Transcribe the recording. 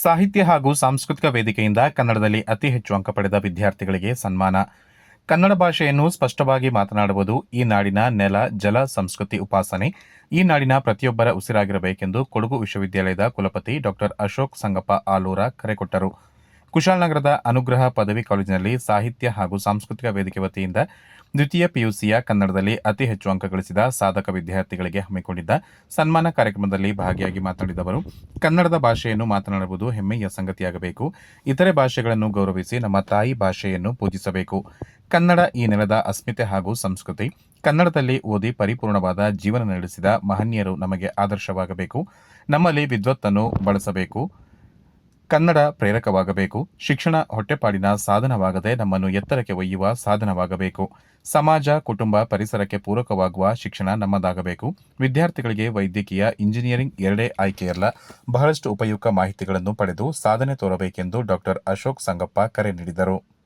ಸಾಹಿತ್ಯ ಹಾಗೂ ಸಾಂಸ್ಕೃತಿಕ ವೇದಿಕೆಯಿಂದ ಕನ್ನಡದಲ್ಲಿ ಅತಿ ಹೆಚ್ಚು ಅಂಕ ಪಡೆದ ವಿದ್ಯಾರ್ಥಿಗಳಿಗೆ ಸನ್ಮಾನ. ಕನ್ನಡ ಭಾಷೆಯನ್ನು ಸ್ಪಷ್ಟವಾಗಿ ಮಾತನಾಡುವುದು ಈ ನಾಡಿನ ನೆಲ, ಜಲ, ಸಂಸ್ಕೃತಿ ಉಪಾಸನೆ ಈ ನಾಡಿನ ಪ್ರತಿಯೊಬ್ಬರ ಉಸಿರಾಗಿರಬೇಕೆಂದು ಕೊಡಗು ವಿಶ್ವವಿದ್ಯಾಲಯದ ಕುಲಪತಿ ಡಾಕ್ಟರ್ ಅಶೋಕ್ ಸಂಗಪ್ಪ ಆಲೂರ ಕರೆ ಕೊಟ್ಟರು. ಕುಶಾಲನಗರದ ಅನುಗ್ರಹ ಪದವಿ ಕಾಲೇಜಿನಲ್ಲಿ ಸಾಹಿತ್ಯ ಹಾಗೂ ಸಾಂಸ್ಕೃತಿಕ ವೇದಿಕೆ ವತಿಯಿಂದ ದ್ವಿತೀಯ ಪಿಯುಸಿಯ ಕನ್ನಡದಲ್ಲಿ ಅತಿ ಹೆಚ್ಚು ಅಂಕ ಗಳಿಸಿದ ಸಾಧಕ ವಿದ್ಯಾರ್ಥಿಗಳಿಗೆ ಹಮ್ಮಿಕೊಂಡಿದ್ದ ಸನ್ಮಾನ ಕಾರ್ಯಕ್ರಮದಲ್ಲಿ ಭಾಗಿಯಾಗಿ ಮಾತನಾಡಿದ ಅವರು, ಕನ್ನಡದ ಭಾಷೆಯನ್ನು ಮಾತನಾಡುವುದು ಹೆಮ್ಮೆಯ ಸಂಗತಿಯಾಗಬೇಕು. ಇತರೆ ಭಾಷೆಗಳನ್ನು ಗೌರವಿಸಿ ನಮ್ಮ ತಾಯಿ ಭಾಷೆಯನ್ನು ಪೂಜಿಸಬೇಕು. ಕನ್ನಡ ಈ ನೆಲದ ಅಸ್ಮಿತೆ ಹಾಗೂ ಸಂಸ್ಕೃತಿ. ಕನ್ನಡದಲ್ಲಿ ಓದಿ ಪರಿಪೂರ್ಣವಾದ ಜೀವನ ನಡೆಸಿದ ಮಹನೀಯರು ನಮಗೆ ಆದರ್ಶವಾಗಬೇಕು. ನಮ್ಮಲ್ಲಿ ವಿದ್ವತ್ತನ್ನು ಬಳಸಬೇಕು. ಕನ್ನಡ ಪ್ರೇರಕವಾಗಬೇಕು. ಶಿಕ್ಷಣ ಹೊಟ್ಟೆಪಾಡಿನ ಸಾಧನವಾಗದೆ ನಮ್ಮನ್ನು ಎತ್ತರಕ್ಕೆ ಒಯ್ಯುವ ಸಾಧನವಾಗಬೇಕು. ಸಮಾಜ, ಕುಟುಂಬ, ಪರಿಸರಕ್ಕೆ ಪೂರಕವಾಗುವ ಶಿಕ್ಷಣ ನಮ್ಮದಾಗಬೇಕು. ವಿದ್ಯಾರ್ಥಿಗಳಿಗೆ ವೈದ್ಯಕೀಯ, ಇಂಜಿನಿಯರಿಂಗ್ ಎರಡೇ ಆಯ್ಕೆಯಲ್ಲ, ಬಹಳಷ್ಟು ಉಪಯುಕ್ತ ಮಾಹಿತಿಗಳನ್ನು ಪಡೆದು ಸಾಧನೆ ತೋರಬೇಕೆಂದು ಡಾಕ್ಟರ್ ಅಶೋಕ್ ಸಂಗಪ್ಪ ಕರೆ ನೀಡಿದರು.